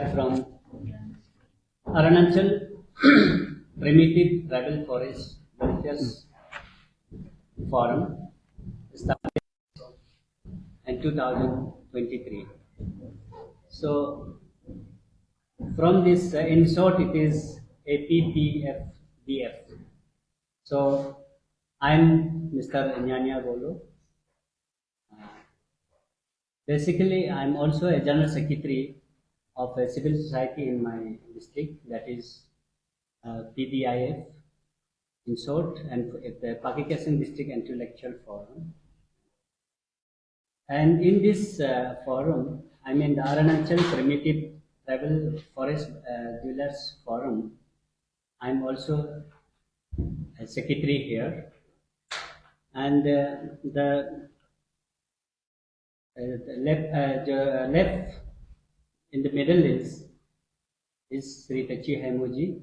are from Arunachal Primitive Tribal Forest Welfare Forum established in 2023. So, from this, in short, it is APPFDF. So, I'm Mr. Nyanya Bolo. Basically, I'm also a General Secretary of a civil society in my district, that is PDIF in short, and the Pakistan District Intellectual Forum. And in this forum, I mean the Arunachal Primitive Tribal Forest Dwellers Forum, I'm also a secretary here. And the left in the middle is Sri Tachi Hemuji,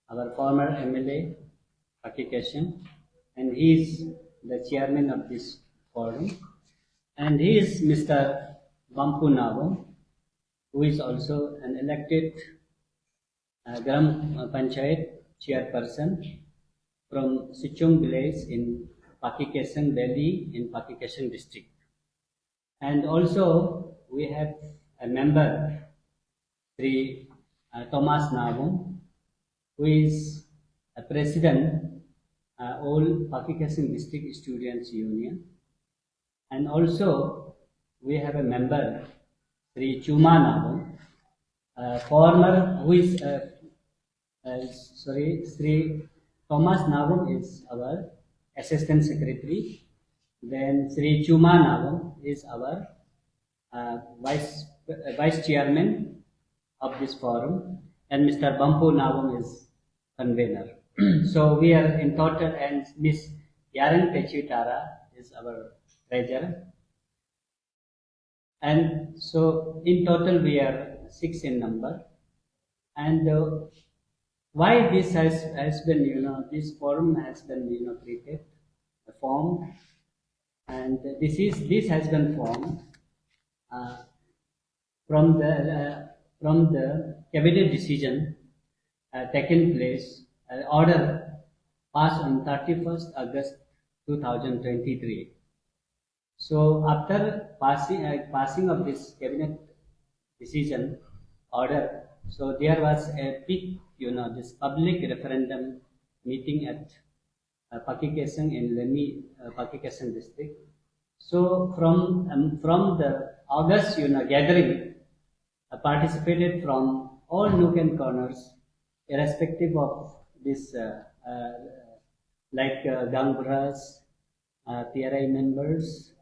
our former MLA, Pakistan, and he is the chairman of this forum. And he is Mr. Bampu Nabam, who is also an elected Gram Panchayat chairperson from Sichung village in Pakistan Valley in Pakistan district. And also we have a member, Sri Thomas Nabam, who is a president all Pakistan District Students Union. And also we have a member, Sri Chuma Nabam, former, who is Sri Thomas Nabam is our assistant secretary. Then Sri Chuma Nabam is our vice chairman of this forum, and Mr. Bampu Nabam is convener. So we are in total, and Miss Yaren Pechitara is our treasurer. And so in total we are 6 in number. And why this has been, this forum has been, created, formed, and this has been formed from the cabinet decision taken place, order passed on 31st August 2023. So after passing of this cabinet decision order, so there was a big, this public referendum meeting at Pakistan in Lemi, Pakistan district. So from the August, gathering participated from all nook and corners, irrespective of this, like Gangburas, PRI members,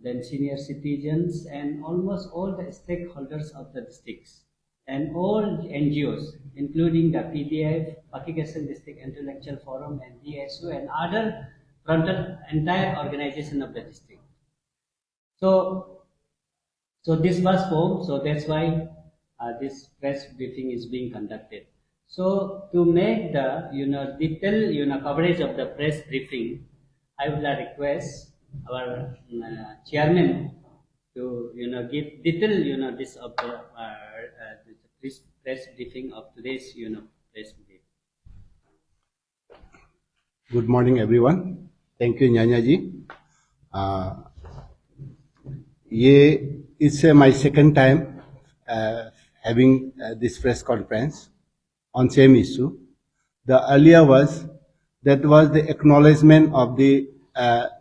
then senior citizens, and almost all the stakeholders of the districts, and all NGOs, including the PDIF, Pakistan District Intellectual Forum, and DSO, and other frontal entire organization of the district. So this was formed, so that's why this press briefing is being conducted. So to make the detailed coverage of the press briefing, I would request our chairman to give detailed this of the this press briefing of today's press briefing. Good morning, everyone. Thank you, Nyanya ji. It's my second time having this press conference on same issue. The earlier was the acknowledgement of the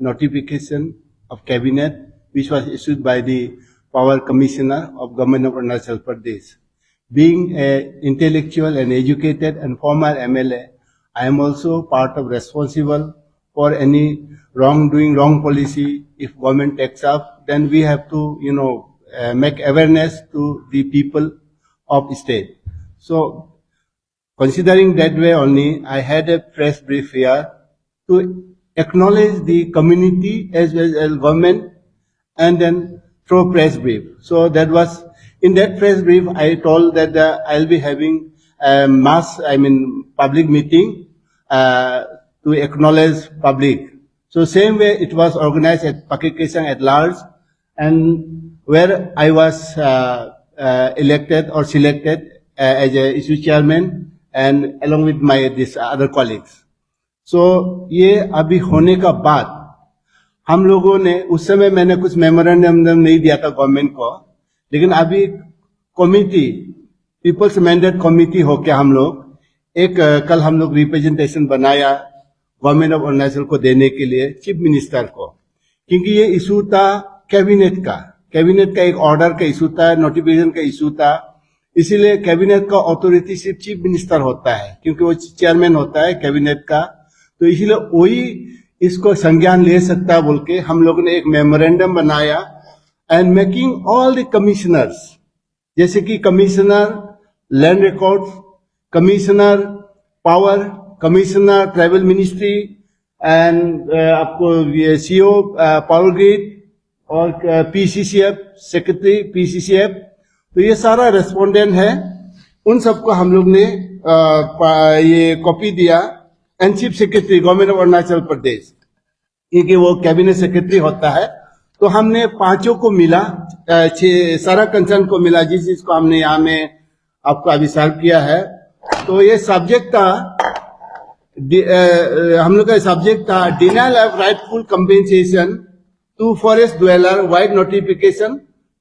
notification of cabinet, which was issued by the Power Commissioner of Government of Arunachal Pradesh. Being an intellectual and educated and former MLA, I am also part of responsible for any wrongdoing, wrong policy. If government takes up, then we have to, make awareness to the people of state. So, considering that way only, I had a press brief here to acknowledge the community as well as government, and then through press brief. So that was, in that press brief, I told that I'll be having a public meeting to acknowledge public. So same way it was organized at Pakistan at large, and where I was elected or selected as a issue chairman and along with my this other colleagues. So ये अभी होने का बाद हम लोगों ने, उस समय मैंने कुछ मेमोरेंडम नहीं दिया था गवर्नमेंट को, लेकिन अभी कमिटी, पीपल्स मैंडेट कमिटी होके हम लोग एक कल हम लोग रिप्रेजेंटेशन बनाया गवर्नमेंट ऑफ अरुणाचल को देने के लिए चीफ मिनिस्टर को, क्योंकि ये इशू था कैबिनेट का एक ऑर्डर का इशू था, नोटिफिकेशन का इशू था, इसीलिए कैबिनेट का अथॉरिटी सिर्फ चीफ मिनिस्टर होता है, क्योंकि वो चेयरमैन होता है कैबिनेट का, तो इसीलिए वही इसको संज्ञान ले सकता है बोल के हम लोगों ने एक मेमोरेंडम बनाया and making all the commissioners, जैसे कि commissioner land record, commissioner power, commissioner tribal ministry and आपको ये सीओ पावर ग्रिड और पीसीसीएफ सेक्रेटरी पीसीसीएफ, तो ये सारा रेस्पोंडेंट है, उन सबको हम लोग ने ये कॉपी दिया and chief secretary government of Arunachal Pradesh, क्योंकि वो कैबिनेट सेक्रेटरी होता है, तो हमने पांचों को मिला, सारा कंसर्न को मिला, जिस चीज को हमने यहाँ में आपको आविष्कार किया है। तो ये सब्जेक्ट था, हम लोग का सब्जेक्ट था denial of rightful compensation to forest dweller vide notification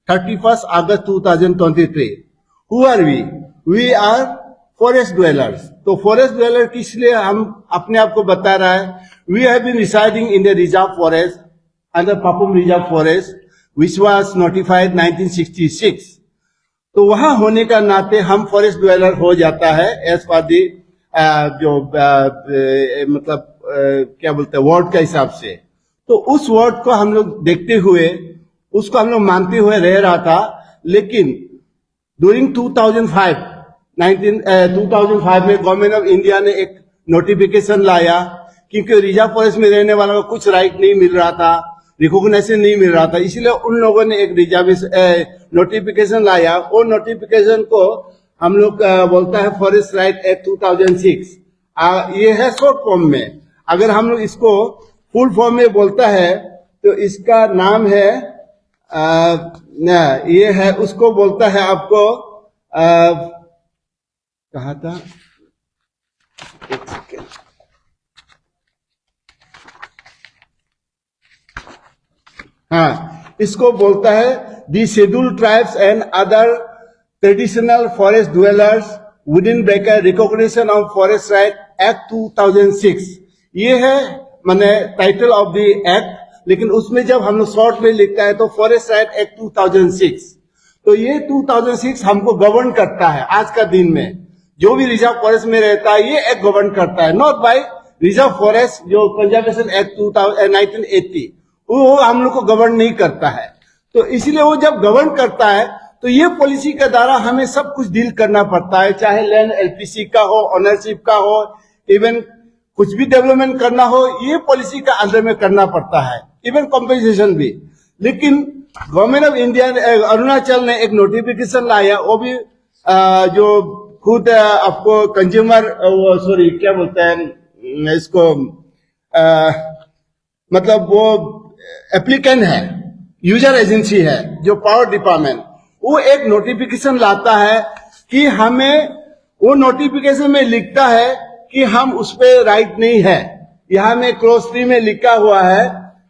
31 August 2023। Who are we? We are forest dwellers. तो फॉरेस्ट ड्वेलर किस लिए हम अपने आप को बता रहा है? We have been residing in the reserve forest under Papum reserve forest which was notified 1966। तो वहां होने का नाते हम फॉरेस्ट ड्वेलर हो जाता है एज पर दी जो मतलब क्या बोलते हैं वर्ड का हिसाब से। तो उस वर्ड को हम लोग देखते हुए, उसको हम लोग मानते हुए रह रहा था, लेकिन ड्यूरिंग 2005 में गवर्नमेंट ऑफ इंडिया ने एक नोटिफिकेशन लाया, क्योंकि रिजर्व फॉरेस्ट में रहने वालों को कुछ राइट नहीं मिल रहा था, रिकॉग्निशन नहीं मिल रहा था, इसलिए उन लोगों ने एक रिजर्वेशन नोटिफिकेशन लाया। वो नोटिफिकेशन को हम लोग बोलता है फॉरेस्ट राइट एक्ट 2006। ये है शॉर्ट फॉर्म में। अगर हम लोग इसको फुल फॉर्म में बोलता है तो इसका नाम है ये है, उसको बोलता है आपको कहा था, एक सेकेंड, हाँ, इसको बोलता है the scheduled tribes and other traditional forest dwellers within bracket recognition of forest right act 2006। ये है माने टाइटल ऑफ द एक्ट, लेकिन उसमें जब हम लोग शॉर्ट में लिखता है तो फॉरेस्ट राइट एक्ट 2006। तो ये 2006 हमको गवर्न करता है। आज का दिन में जो भी रिजर्व फॉरेस्ट में रहता है ये एक्ट गवर्न करता है, नॉट बाय रिजर्व फॉरेस्ट जो कंजर्वेशन एक्ट 1980, वो हम लोग को गवर्न नहीं करता है। तो इसलिए वो जब गवर्न करता है तो ये पॉलिसी के द्वारा हमें सब कुछ डील करना पड़ता है, चाहे लैंड एलपीसी का हो, ऑनरशिप का हो, इवन कुछ भी डेवलपमेंट करना हो, ये पॉलिसी का अंदर में करना पड़ता है, इवन कॉम्पेंसेशन भी। लेकिन गवर्नमेंट ऑफ इंडिया अरुणाचल ने एक नोटिफिकेशन लाया, वो भी जो खुद आपको कंज्यूमर सॉरी क्या बोलते हैं इसको मतलब वो एप्लीकेंट है, यूजर एजेंसी है जो पावर डिपार्टमेंट, वो एक नोटिफिकेशन लाता है कि हमें, वो नोटिफिकेशन में लिखता है कि हम उस पर राइट नहीं है। यहां में क्लॉज 3 में लिखा हुआ है,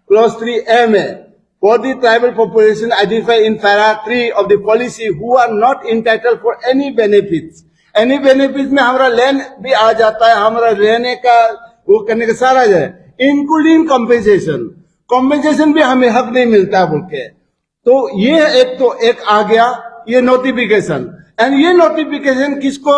क्लॉज 3A में, for the tribal population identified in para 3 of the policy who are not entitled for any benefits। any benefits में हमारा लैंड भी आ जाता है, हमारा रहने का वो करने का सारा है, इंक्लूडिंग कॉम्पेंसेशन। कॉम्पेंसेशन भी हमें हक नहीं मिलता बोल के। तो ये एक आ गया ये नोटिफिकेशन, एंड ये नोटिफिकेशन किसको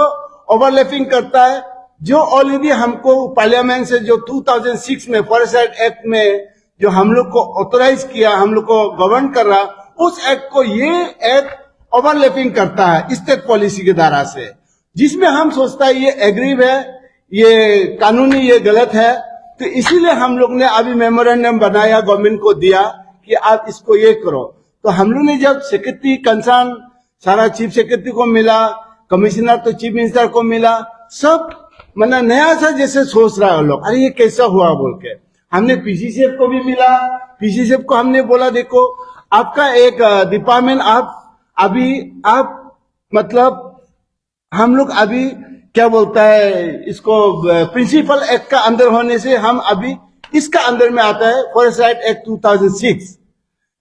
ओवरलैपिंग करता है? जो ऑलरेडी हमको पार्लियामेंट से जो 2006 में फॉरेस्ट एक्ट में जो हम लोग को ऑथोराइज किया, हम लोग को गवर्न कर रहा, उस एक्ट को ये एक्ट ओवरलैपिंग करता है स्टेट पॉलिसी के द्वारा से, जिसमें हम सोचता है ये एग्रीव है, ये कानूनी ये गलत है। तो इसीलिए हम लोग ने अभी मेमोरेंडम बनाया, गवर्नमेंट को दिया कि आप इसको ये करो। तो हम लोग ने जब सेक्रेटरी कंसर्न सारा चीफ सेक्रेटरी को मिला, कमिश्नर तो चीफ मिनिस्टर को मिला, सब मतलब नया सा जैसे सोच रहा है लोग, अरे ये कैसा हुआ बोल के। हमने पीसीसीएफ को भी मिला, पीसीसीएफ को हमने बोला देखो आपका एक डिपार्टमेंट, आप अभी आप मतलब हम लोग अभी क्या बोलता है इसको, प्रिंसिपल एक्ट का अंदर होने से हम अभी इसका अंदर में आता है, फॉरेस्ट राइट एक्ट 2006।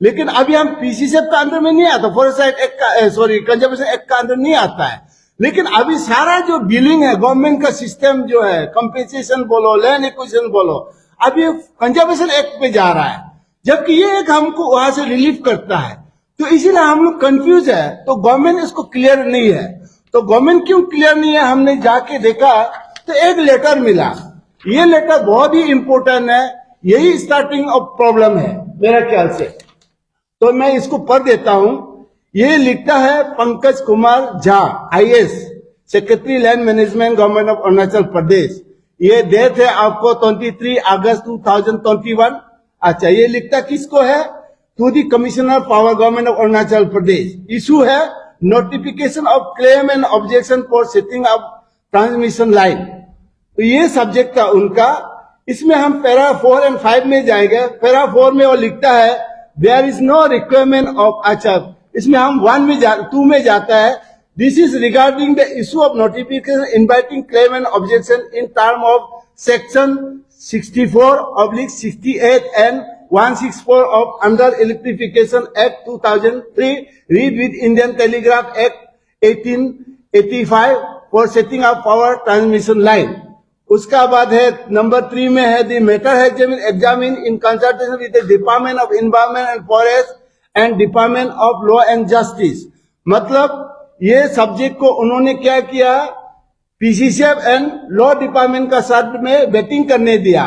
लेकिन अभी हम पीसीसीएफ का अंदर में नहीं आता, फॉरेस्ट राइट एक्ट का, सॉरी, कंजर्वेशन एक्ट का अंदर नहीं आता है। लेकिन अभी सारा जो बिलिंग है, गवर्नमेंट का सिस्टम जो है, कंपेंसेशन बोलो, लैंड एक्विजिशन बोलो, अभी कंजर्वेशन एक्ट पे जा रहा है, जबकि ये एक हमको वहां से रिलीफ करता है। तो इसीलिए हम लोग कंफ्यूज है। तो गवर्नमेंट इसको क्लियर नहीं है। तो गवर्नमेंट क्यों क्लियर नहीं है, हमने जाके देखा तो एक लेटर मिला। ये लेटर बहुत ही इंपॉर्टेंट है, यही स्टार्टिंग ऑफ प्रॉब्लम है मेरा ख्याल से। तो मैं इसको पढ़ देता हूं। ये लिखता है Pankaj Kumar Jha, IAS, secretary land management, government of Arunachal Pradesh. ये डेट है आपको 23 अगस्त 2021। अच्छा, ये लिखता किसको है? To the commissioner power, government of Arunachal Pradesh. Issue है notification of claim and objection for setting up transmission line. तो ये सब्जेक्ट था उनका। इसमें हम पैरा 4 और 5 में जाएंगे। पैरा 4 में वो लिखता है there is no requirement of, अच्छा इसमें हम 2 में जाता है। This is regarding the issue of notification inviting claim and objection in term of section 64/68 and 164 of under Electrification Act 2003, read with Indian Telegraph Act 1885 for setting up power transmission line. उसका बाद है number 3 में है the matter has been examined in consultation with the department of environment and forest and department of law and justice. मतलब ये subject को उन्होंने क्या किया, पीसीसीएफ एंड लॉ डिपार्टमेंट का साथ में बेटिंग करने दिया।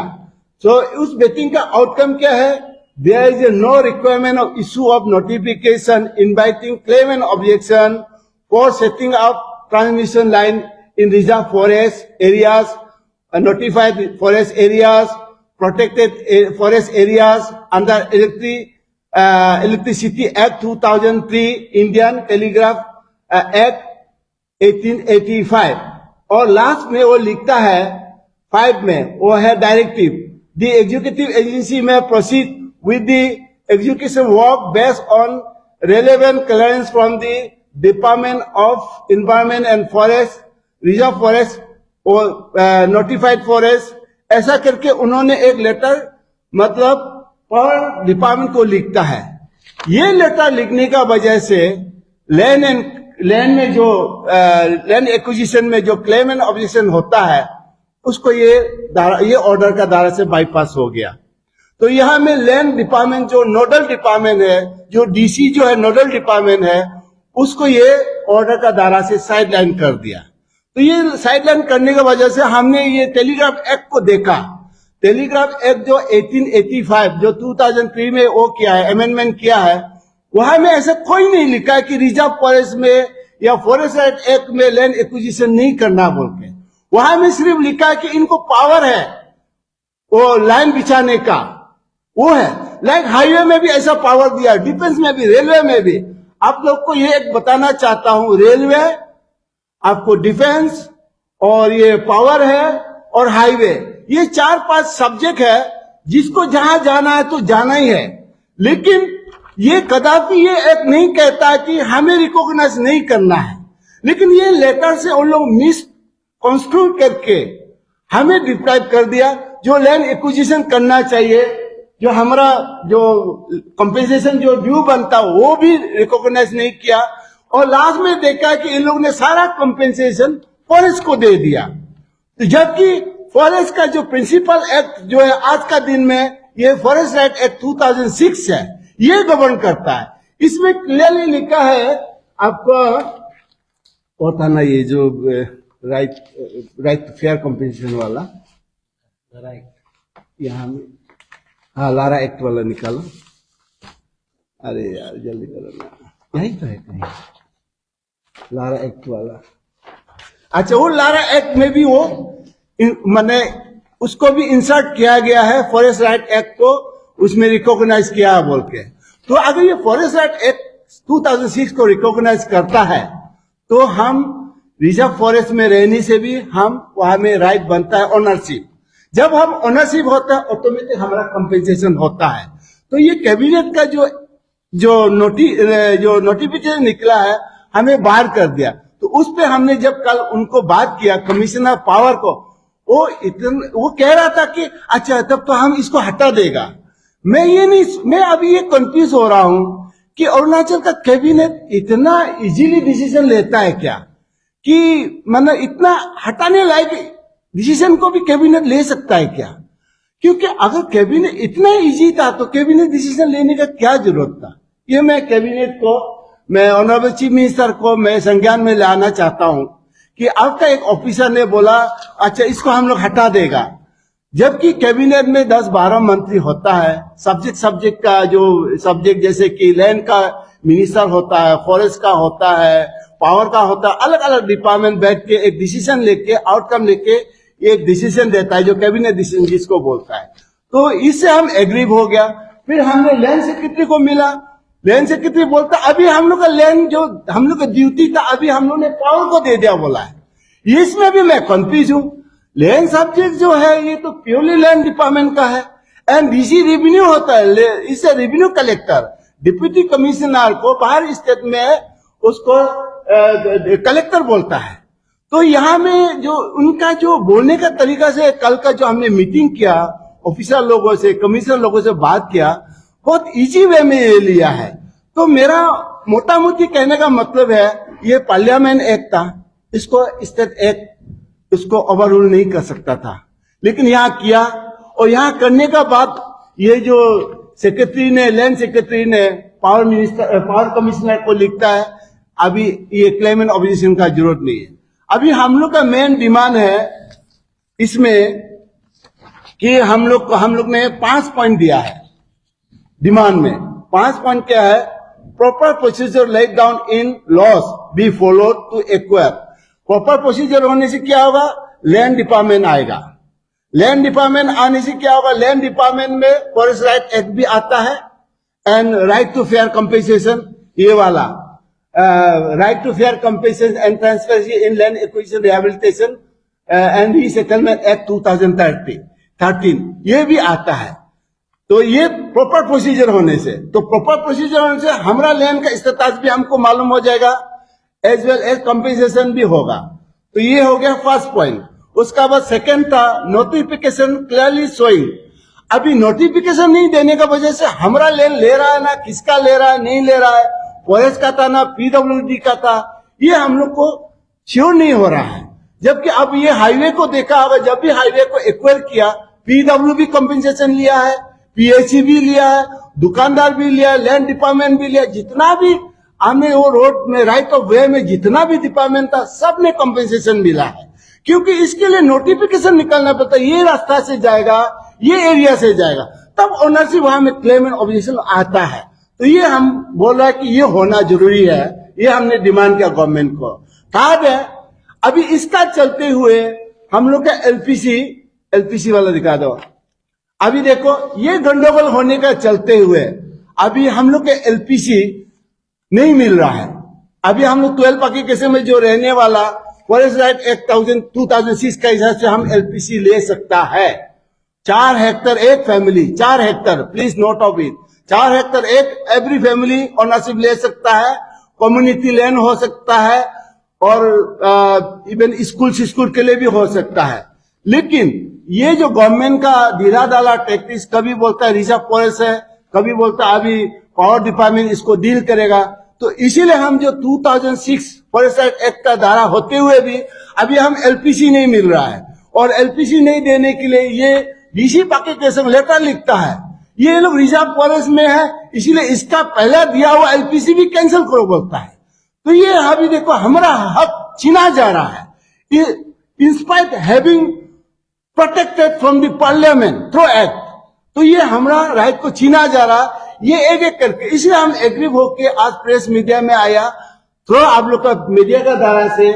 तो उस बेटिंग का आउटकम क्या है? There is no requirement of issue of notification inviting claim and objection for setting up transmission line in reserve forest areas, notified forest areas, protected forest areas under Electricity Act 2003, Indian Telegraph Act 1885। और last में वो लिखता है 5 में, वो है directive, the executive agency में proceed with the execution work based on relevant clearance from the department of environment and forest, reserve forest और नोटिफाइड फॉरेस्ट। ऐसा करके उन्होंने एक लेटर मतलब पावर डिपार्टमेंट को लिखता है। ये लेटर लिखने का वजह से लैंड में जो लैंड एक्विजिशन में जो क्लेम एंड ऑब्जेक्शन होता है उसको ये ऑर्डर का दायरा से बाईपास हो गया। तो यहां में लैंड डिपार्टमेंट जो नोडल डिपार्टमेंट है, जो डीसी जो है नोडल डिपार्टमेंट है, उसको ये ऑर्डर का दायरा से साइडलाइन कर दिया। तो ये साइडलाइन करने की वजह से हमने ये टेलीग्राफ एक्ट को देखा। टेलीग्राफ एक्ट जो 1885 जो 2003 में वो किया है, अमेंडमेंट किया है, वहां में ऐसा कोई नहीं लिखा है कि रिजर्व फॉरेस्ट में या फॉरेस्ट राइट एक्ट में लैंड एक्विजिशन नहीं करना बोल के। वहां में सिर्फ लिखा है कि इनको पावर है वो लाइन बिछाने का, वो है। लाइक हाईवे में भी ऐसा पावर दिया, डिफेंस में भी, रेलवे में भी। आप लोग को ये एक बताना चाहता हूं, रेलवे, आपको डिफेंस और ये पावर है और हाईवे, ये 4-5 सब्जेक्ट है जिसको जहां जाना है तो जाना ही है। लेकिन ये कदापि ये एक नहीं कहता कि हमें रिकॉग्नाइज नहीं करना है। लेकिन ये लेटर से उन लोग मिस कंस्ट्रूट करके हमें डिप्राइव कर दिया। जो लैंड एक्विजिशन करना चाहिए, जो हमारा जो कंपेंसेशन जो ड्यू बनता वो भी रिकॉग्नाइज नहीं किया। और लास्ट में देखा कि इन लोगों ने सारा कंपेंसेशन फॉरेस्ट को दे दिया। तो जबकि फॉरेस्ट का जो प्रिंसिपल एक्ट जो है आज का दिन में, ये फॉरेस्ट राइट एक्ट 2006 है, ये गवर्न करता है। इसमें क्लियरली लिखा है आपको, और था ना ये जो राइट फेयर कंपेंसेशन वाला, राइट, यहाँ में, हाँ लारा एक्ट वाला निकालो। अरे यार जल्दी करो ना, यही तो है कहीं लारा एक्ट वाला। अच्छा, वो लारा एक्ट में भी वो मैंने उसको भी इंसर्ट किया गया है, फॉरेस्ट राइट एक्ट को उसमें रिकॉग्नाइज किया बोल के। तो अगर ये फॉरेस्ट राइट एक्ट 2006 को रिकॉग्नाइज करता है तो हम रिजर्व फॉरेस्ट में रहने से भी हम वहां में राइट बनता है ओनरशिप। जब हम ओनरशिप होता है ऑटोमेटिक हमारा कंपेंसेशन होता है। तो ये कैबिनेट का जो नोटिफिकेशन निकला है, हमें बाहर कर दिया। तो उस पे हमने जब कल उनको बात किया कमिश्नर पावर को, वो कह रहा था कि अच्छा तब तो हम इसको हटा देगा। मैं अभी ये कंफ्यूज हो रहा हूं कि अरुणाचल का कैबिनेट इतना इजीली डिसीजन लेता है क्या, कि मतलब इतना हटाने लायक डिसीजन को भी कैबिनेट ले सकता है क्या? क्योंकि अगर कैबिनेट इतना इजी था तो कैबिनेट डिसीजन लेने का क्या जरूरत था? ये मैं कैबिनेट को, मैं ऑनरेबल चीफ मिनिस्टर को मैं संज्ञान में लाना चाहता हूं कि आपका एक ऑफिसर ने बोला अच्छा इसको हम लोग हटा देगा, जबकि कैबिनेट में 10-12 मंत्री होता है। सब्जेक्ट का जो सब्जेक्ट जैसे कि लैंड का मिनिस्टर होता है, फॉरेस्ट का होता है, पावर का होता है, अलग अलग डिपार्टमेंट बैठ के एक डिसीजन लेके, आउटकम लेके एक डिसीजन देता है जो कैबिनेट डिसीजन जिसको बोलता है। तो इससे हम एग्रीव हो गया। फिर हमने लैंड सेक्रेटरी को मिला, लैंड सेक्रेटरी बोलता अभी हम लोग का लैंड जो हम लोग का ड्यूटी था अभी हम लोग ने पावर को दे दिया बोला है। इसमें भी मैं कंफ्यूज हूं। लैंड सब्जेक्ट जो है ये तो प्योरली लैंड डिपार्टमेंट का है एंड डीसी रेवेन्यू होता है, इससे रेवेन्यू कलेक्टर डिप्यूटी कमिश्नर को बाहर स्टेट में उसको कलेक्टर बोलता है। तो यहाँ में जो उनका जो बोलने का तरीका से कल का जो हमने मीटिंग किया ऑफिसर लोगों से, कमिश्नर लोगों से बात किया, बहुत इजी वे में ये लिया है। तो मेरा मोटा मोटी कहने का मतलब है ये पार्लियामेंट एक्ट था, इसको स्टेट एक्ट उसको ओवररूल नहीं कर सकता था, लेकिन यहाँ किया। और यहाँ करने का बाद ये जो सेक्रेटरी ने, लैंड सेक्रेटरी ने पावर कमिश्नर को लिखता है अभी ये क्लेमेंट ऑपोजिशन का जरूरत नहीं है। अभी हम लोग का मेन डिमांड है इसमें कि हम लोग ने 5 पॉइंट दिया है डिमांड में। 5 पॉइंट क्या है? Proper procedure laid down in laws be followed to acquire. Proper procedure होने से क्या होगा? लैंड डिपार्टमेंट आएगा। लैंड डिपार्टमेंट आने से क्या होगा? लैंड डिपार्टमेंट में फॉरेस्ट राइट एक्ट भी आता है and right to fair compensation, ये वाला right to fair compensation and transparency in land acquisition rehabilitation and resettlement act 2013 ये भी आता है। तो ये प्रॉपर प्रोसीजर होने से, तो प्रॉपर प्रोसीजर होने से हमारा लैंड का स्टेटस भी हमको मालूम हो जाएगा एज वेल एज कंपेंसेशन भी होगा। तो ये हो गया फर्स्ट पॉइंट। उसका बाद सेकंड था नोटिफिकेशन क्लियरली शोइंग। अभी नोटिफिकेशन नहीं देने का वजह से हमारा लैंड ले रहा है ना, किसका ले रहा है नहीं ले रहा है, फॉरेस्ट का था ना पीडब्ल्यूडी का था, ये हम लोग को श्योर नहीं हो रहा है। जबकि अब ये हाईवे को देखा होगा, जब भी हाईवे को एक्वायर किया पीडब्ल्यू भी कंपेंसेशन लिया है, पीएचई भी लिया है, दुकानदार भी लिया, लैंड डिपार्टमेंट भी लिया, जितना भी हमने वो रोड में राइट ऑफ वे में जितना भी डिपार्टमेंट था सब ने कंपेंसेशन मिला है। क्योंकि इसके लिए नोटिफिकेशन निकालना पड़ता है, ये रास्ता से जाएगा, ये एरिया से जाएगा, तब ओनरशिप वहां में क्लेम एंड ऑब्जेक्शन आता है। तो ये हम बोल रहे हैं कि ये होना जरूरी है, ये हमने डिमांड किया गवर्नमेंट को। थर्ड है अभी इसका चलते हुए हम लोग का एलपीसी वाला दिखा दो। अभी देखो ये गंडगोल होने का चलते हुए अभी हम लोग के एलपीसी नहीं मिल रहा है। अभी हम लोग 12 पाकी केसे में जो रहने वाला फॉरेस्ट राइट एक्ट 2006 का हिसाब से हम एलपीसी ले सकता है। 4 हेक्टर एक family, 4 Hector, please note of it, 4 Hector एक एवरी फैमिली ओनरशिप ले सकता है, कम्युनिटी लैंड हो सकता है और इवन स्कूल के लिए भी हो सकता है। लेकिन ये जो गवर्नमेंट का धीरा डाला टैक्टिक्स, कभी बोलता है रिजर्व फॉरेस्ट है, कभी बोलता है अभी पावर डिपार्टमेंट इसको डील करेगा। तो इसीलिए हम जो 2006 फॉरेस्ट एक्ट का धारा होते हुए भी अभी हम एलपीसी नहीं मिल रहा है, और एलपीसी नहीं देने के लिए ये डीसी पाके केस में लेटर लिखता है, ये लोग रिजर्व फॉरेस्ट में है इसीलिए इसका पहले दिया हुआ एलपीसी भी कैंसिल करो बोलता है। तो ये अभी देखो हमारा हक छीना जा रहा है in spite having protected from the parliament through act. तो ये हमारा राइट को छीना जा रहा, ये एक एक करके। इसलिए हम एग्री होके आज प्रेस मीडिया में आया, थ्रू आप लोग का मीडिया का दायरा से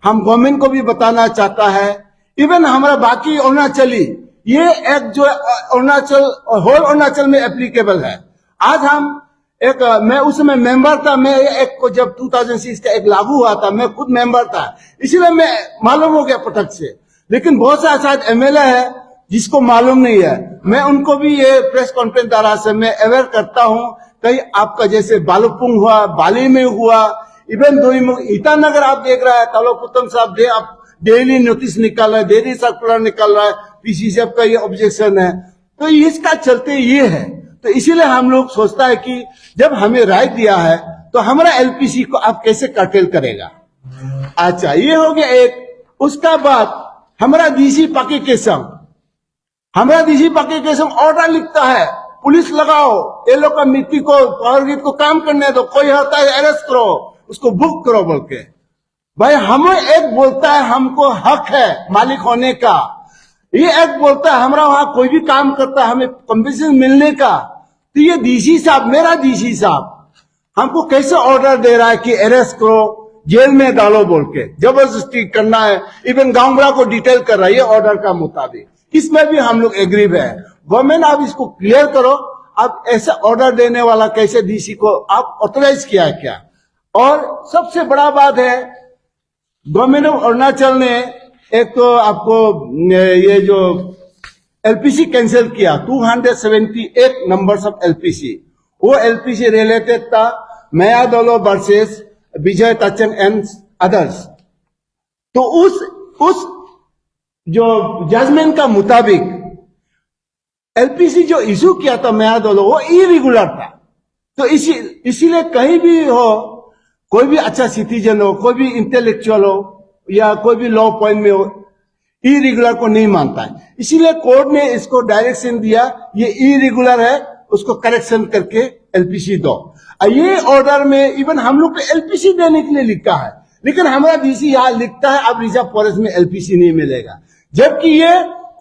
हम गवर्नमेंट को भी बताना चाहता है, इवन हमारा बाकी अरुणाचली ये एक जो अरुणाचल होल अरुणाचल में एप्लीकेबल है। आज हम एक मैं उस समय मेंबर था, मैं एक को जब 2006 का एक लागू हुआ था मैं खुद मेंबर था, इसीलिए मैं मालूम हो गया पटक से। लेकिन बहुत सा शायद एमएलए है जिसको मालूम नहीं है, मैं उनको भी ये प्रेस कॉन्फ्रेंस द्वारा से मैं अवेयर करता हूं। कहीं आपका जैसे बालुपुंग हुआ, बाली में हुआ, इवन दो ईटानगर आप देख रहा है, तालोपुतम साहब आप डेली नोटिस निकाल रहा है, डेली सर्कुलर निकाल रहा है, पीसी साहब का ये ऑब्जेक्शन है। तो इसका चलते ये है, तो इसीलिए हम लोग सोचता है कि जब हमें राय दिया है तो हमारा एलपीसी को आप कैसे कर्टेल करेगा। अच्छा, ये हो गया एक। उसका बाद हमारा डीसी पाके केसम ऑर्डर लिखता है, पुलिस लगाओ, ये लोग का मिट्टी को पावर ग्रिड को काम करने दो, कोई होता है अरेस्ट करो, उसको बुक करो बोल के। भाई हमें एक बोलता है हमको हक है मालिक होने का, ये एक बोलता है हमारा वहां कोई भी काम करता है हमें कंपनसेशन मिलने का। तो ये डीसी साहब, मेरा डीसी साहब हमको कैसे ऑर्डर दे रहा है कि अरेस्ट करो, जेल में डालो बोल के, जबरदस्ती करना है, इवन गांव बड़ा को डिटेल कर रहा है ये ऑर्डर का मुताबिक। इसमें भी हम लोग एग्रीव है। गवर्नमेंट आप इसको क्लियर करो, आप ऐसा ऑर्डर देने वाला कैसे डीसी को आप ऑथोराइज किया है क्या। और सबसे बड़ा बात है, गवर्नमेंट ऑफ अरुणाचल ने एक तो आपको ये जो एलपीसी कैंसिल किया, 278 नंबर्स ऑफ एलपीसी, वो एलपीसी रिलेटेड था मयादोलो वर्सेस विजय तचन एंड अदर्स। तो उस जो जजमेंट का मुताबिक एलपीसी जो इशू किया था मयादोलो, वो इरेगुलर था। तो इसीलिए कहीं भी हो, कोई भी अच्छा सिटीजन हो, कोई भी इंटेलेक्चुअल हो या कोई भी लॉ पॉइंट में हो, इरेगुलर को नहीं मानता है। इसीलिए कोर्ट ने इसको डायरेक्शन दिया, ये इरेगुलर है, उसको करेक्शन करके एलपीसी दो। ये ऑर्डर में इवन हम लोग को एलपीसी देने के लिए लिखा है, लेकिन हमारा डीसी यहां लिखता है अब रिजर्व फॉरेस्ट में एलपीसी नहीं मिलेगा, जबकि ये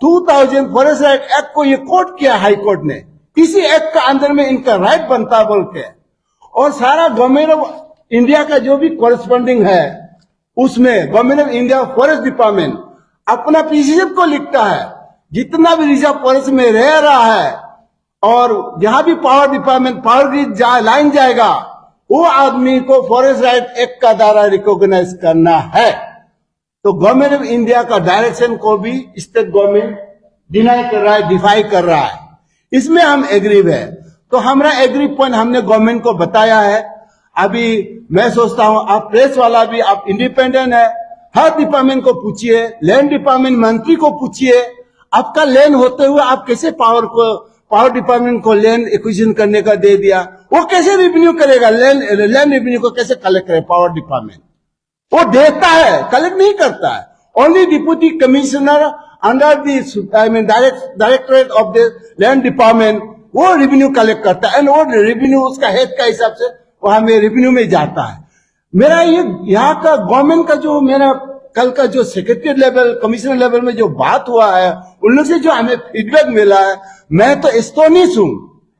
2000 फॉरेस्ट राइट एक्ट को ये कोर्ट किया हाई कोर्ट ने, इसी एक्ट का अंदर में इनका राइट बनता बोल के। और सारा गवर्नमेंट ऑफ इंडिया का जो भी कॉरेस्पॉन्डिंग है, उसमें government of India forest department अपना पीसीएफ को लिखता है, जितना भी रिजर्व फॉरेस्ट में रह रहा है और जहां भी power department power grid line जाएगा, वो आदमी को फॉरेस्ट राइट एक्ट का द्वारा रिकॉग्नाइज करना है। तो गवर्नमेंट ऑफ इंडिया का डायरेक्शन को भी स्टेट गवर्नमेंट डिनाई कर रहा है, डिफाई कर रहा है। इसमें हम एग्रीव है। तो हमारा एग्री पॉइंट हमने गवर्नमेंट को बताया है। अभी मैं सोचता हूं आप प्रेस वाला भी आप इंडिपेंडेंट है, हर डिपार्टमेंट को पूछिए, लैंड डिपार्टमेंट मंत्री को पूछिए, आपका लैंड होते हुए आप कैसे पावर डिपार्टमेंट को लैंड एक्विजिशन करने का दे दिया, वो कैसे रेवेन्यू करेगा, लैंड रेवेन्यू को कैसे कलेक्ट करे पावर डिपार्टमेंट। वो देता है, कलेक्ट नहीं करता है। Only deputy commissioner under the directorate of the land department वो रेवेन्यू कलेक्ट करता है, एंड वो रेवेन्यू उसका हेड का हिसाब से वो हमें रेवेन्यू में जाता है। मेरा ये यहाँ का गवर्नमेंट का जो मेरा कल का जो सेक्रेटरी लेवल कमिश्नर लेवल में जो बात हुआ है, उन लोग से जो हमें फीडबैक मिला है, मैं तो एस्टोनिश हूं,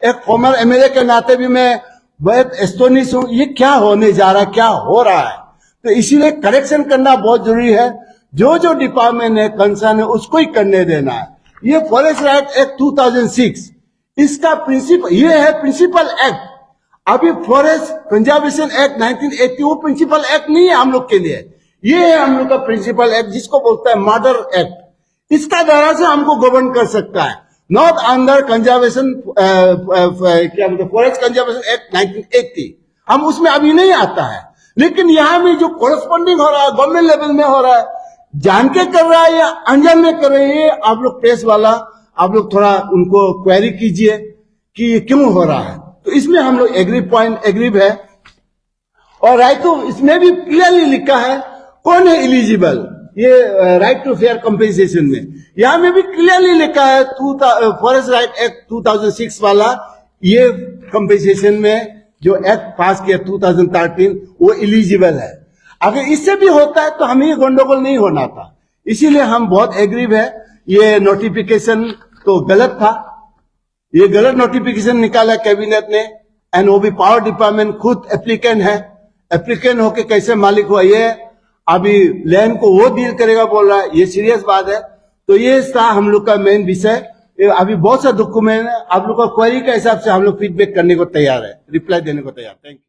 एक फॉर्मर एमएलए के नाते भी मैं बहुत एस्टोनिश हूं। ये क्या होने जा रहा है, क्या हो रहा है। तो इसीलिए करेक्शन करना बहुत जरूरी है। जो डिपार्टमेंट है कंसर्न है उसको ही करने देना है। ये फॉरेस्ट राइट एक्ट 2006 इसका प्रिंसिपल ये है, प्रिंसिपल एक्ट। अभी फॉरेस्ट कंजर्वेशन एक्ट 1980 वो प्रिंसिपल एक्ट नहीं है हम लोग के लिए, ये है हम लोग का प्रिंसिपल एक्ट, जिसको बोलता है मॉडल एक्ट। इसका द्वारा से हमको गवर्न कर सकता है, नॉट अंडर कंजर्वेशन क्या बोलते फॉरेस्ट कंजर्वेशन एक्ट 1980, हम उसमें अभी नहीं आता है। लेकिन यहां में जो कोरेस्पॉन्डिंग हो रहा है गवर्नमेंट लेवल में हो रहा है, जान के कर रहा है या अनजान में कर रहे हैं, आप लोग प्रेस वाला आप लोग थोड़ा उनको क्वेरी कीजिए कि ये क्यों हो रहा है। तो इसमें हम लोग एग्रीव है। और राइट टू इसमें भी क्लियरली लिखा है कौन है एलिजिबल, ये राइट टू फेयर कंपेंसेशन में यहां में भी क्लियरली लिखा है फॉरेस्ट राइट एक्ट 2006 वाला, ये कंपेंसेशन में जो एक्ट पास किया 2013 वो एलिजिबल है। अगर इससे भी होता है तो हमें ये गंडगोल नहीं होना था। इसीलिए हम बहुत एग्रीव है। ये नोटिफिकेशन तो गलत था, ये गलत नोटिफिकेशन निकाला कैबिनेट ने, एंड वो भी पावर डिपार्टमेंट खुद एप्लीकेंट है, एप्लीकेंट होके कैसे मालिक हुआ, ये अभी लैंड को वो डील करेगा बोल रहा है, ये सीरियस बात है। तो ये था हम लोग का मेन विषय। अभी बहुत सा डॉक्यूमेंट है, आप लोग का क्वेरी के हिसाब से हम लोग फीडबैक करने को तैयार है, रिप्लाई देने को तैयार। Thank you.